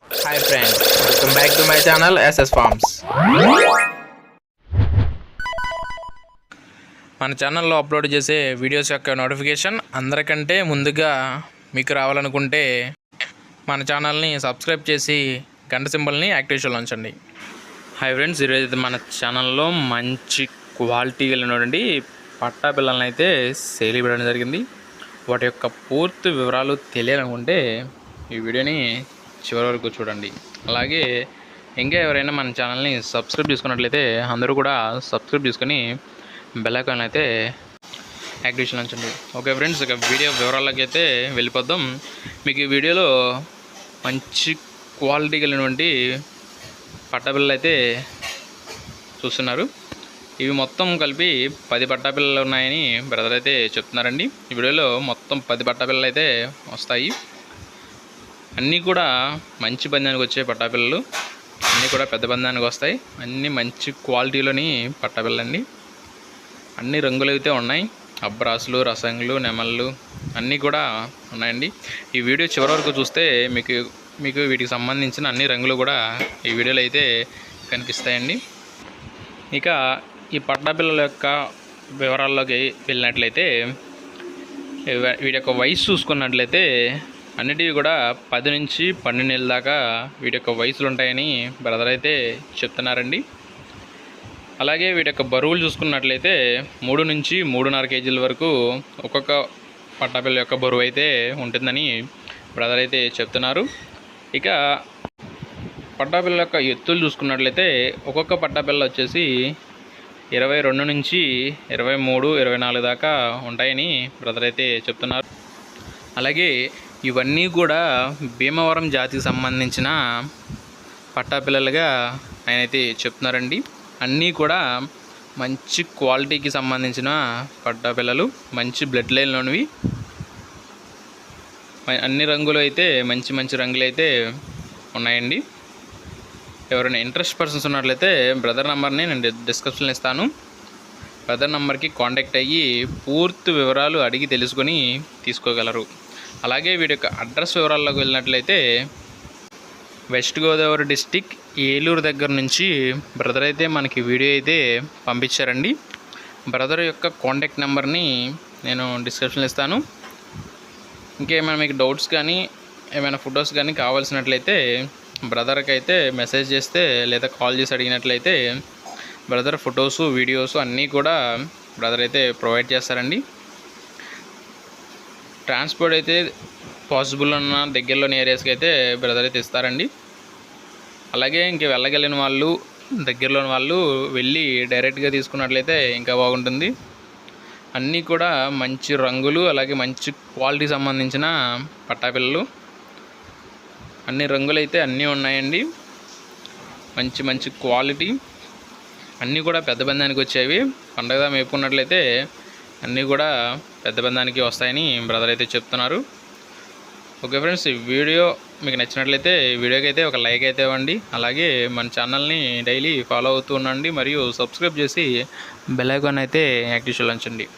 Hi friends, welcome back to my channel SS farms. మన ఛానల్లో upload చేసే videos యొక్క నోటిఫికేషన్ అందరికంటే ముందుగా మీకు రావాలనుకుంటే మన ఛానల్ని సబ్స్క్రైబ్ చేసి గంట సింబల్ని యాక్టివేషన్లో ఉంచండి. హాయ్ ఫ్రెండ్స్, ఈరోజు మన ఛానల్లో మంచి క్వాలిటీ కలిగినటువంటి పట్టా పిల్లలను అయితే సేల్ ఇవ్వడం జరిగింది. వాటి యొక్క పూర్తి వివరాలు తెలియాలనుకుంటే ఈ వీడియోని చివరి వరకు చూడండి. అలాగే ఇంకా ఎవరైనా మన ఛానల్ని సబ్స్క్రైబ్ చేసుకున్నట్లయితే అందరూ కూడా సబ్స్క్రైబ్ చేసుకొని బెల్ ఐకాన్ అయితే యాక్టివేషన్ ఉంచండి. ఓకే ఫ్రెండ్స్, ఇక వీడియో వివరాలకి అయితే వెళ్ళిపోద్దాం. మీకు ఈ వీడియోలో మంచి క్వాలిటీ కలిగినటువంటి పట్టాపిల్లలు అయితే చూస్తున్నారు. ఇవి మొత్తం కలిపి 10 పట్టాపిల్లలు ఉన్నాయని బ్రదర్ అయితే చెప్తున్నారండి. ఈ వీడియోలో మొత్తం 10 పట్టాపిల్లలు అయితే వస్తాయి. అన్నీ కూడా మంచి బంధానికి వచ్చే పట్టాపిల్లలు, అన్నీ కూడా పెద్ద బంధానికి వస్తాయి. అన్నీ మంచి క్వాలిటీలోని పట్టాపిల్లండి. అన్ని రంగులు అయితే ఉన్నాయి. అబ్రాసులు, రసంగులు, నెమళ్ళు అన్నీ కూడా ఉన్నాయండి. ఈ వీడియో చివరి వరకు చూస్తే మీకు వీటికి సంబంధించిన అన్ని రంగులు కూడా ఈ వీడియోలో అయితే కనిపిస్తాయండి. ఇక ఈ పట్టాపిల్లల యొక్క వివరాల్లోకి వెళ్ళినట్లయితే వీటి యొక్క వయసు చూసుకున్నట్లయితే అన్నిటివి కూడా 10 నుంచి 12 నెలల దాకా వీటి యొక్క వయసులు ఉంటాయని బ్రదర్ అయితే చెప్తున్నారండి. అలాగే వీటి యొక్క బరువులు చూసుకున్నట్లయితే 3 నుంచి 3.5 కేజీల వరకు ఒక్కొక్క పట్టాపిల్ల యొక్క బరువు అయితే ఉంటుందని బ్రదర్ అయితే చెప్తున్నారు. ఇక పట్టాపిల్ల యొక్క ఎత్తులు చూసుకున్నట్లయితే ఒక్కొక్క పట్టాపిల్ల వచ్చేసి 22 నుంచి 23, 24 దాకా ఉంటాయని బ్రదర్ అయితే చెప్తున్నారు. అలాగే ఇవన్నీ కూడా భీమవరం జాతికి సంబంధించిన పట్టాపిల్లలుగా ఆయనైతే చెప్తున్నారండి. అన్నీ కూడా మంచి క్వాలిటీకి సంబంధించిన పట్టాపిల్లలు, మంచి బ్లడ్ లైన్లోనివి. అన్ని రంగులు అయితే మంచి రంగులు అయితే ఉన్నాయండి. ఎవరైనా ఇంట్రెస్ట్ పర్సన్స్ ఉన్నట్లయితే బ్రదర్ నెంబర్ని నేను డిస్క్రిప్షన్లో ఇస్తాను. బ్రదర్ నెంబర్కి కాంటాక్ట్ అయ్యి పూర్తి వివరాలు అడిగి తెలుసుకొని తీసుకోగలరు. అలాగే వీడి యొక్క అడ్రస్ వివరాల్లోకి వెళ్ళినట్లయితే వెస్ట్ గోదావరి డిస్టిక్ ఏలూరు దగ్గర నుంచి బ్రదర్ అయితే మనకి వీడియో అయితే పంపించారండి. బ్రదర్ యొక్క కాంటాక్ట్ నెంబర్ని నేను డిస్క్రిప్షన్లో ఇస్తాను. ఇంకేమైనా మీకు డౌట్స్ కానీ ఏమైనా ఫొటోస్ కానీ కావాల్సినట్లయితే బ్రదర్కి అయితే మెసేజ్ చేస్తే లేదా కాల్ చేసి అడిగినట్లయితే బ్రదర్ ఫొటోసు, వీడియోస్ అన్నీ కూడా బ్రదర్ అయితే ప్రొవైడ్ చేస్తారండి. ట్రాన్స్పోర్ట్ అయితే పాసిబుల్ ఉన్న దగ్గరలోని ఏరియాస్కి అయితే బ్రదర్ అయితే ఇస్తారండి. అలాగే ఇంక వెళ్ళగలిగిన వాళ్ళు, దగ్గరలోని వాళ్ళు వెళ్ళి డైరెక్ట్గా తీసుకున్నట్లయితే ఇంకా బాగుంటుంది. అన్నీ కూడా మంచి రంగులు, అలాగే మంచి క్వాలిటీ సంబంధించిన పట్టాపిల్లలు. అన్ని రంగులు అయితే అన్నీ ఉన్నాయండి. మంచి క్వాలిటీ, అన్నీ కూడా పెద్ద బంధానికి వచ్చేవి. పండగ మేపుకున్నట్లయితే అన్నీ కూడా పెద్ద బంధానికి వస్తాయని బ్రదర్ అయితే చెప్తున్నారు. ఓకే ఫ్రెండ్స్, ఈ వీడియో మీకు నచ్చినట్లయితే ఈ వీడియోకి అయితే ఒక లైక్ అయితే ఇవ్వండి. అలాగే మన ఛానల్ని డైలీ ఫాలో అవుతూ ఉండండి. మరియు సబ్స్క్రైబ్ చేసి బెల్ ఐకాన్ అయితే యాక్టివేషన్లో ఉంచండి.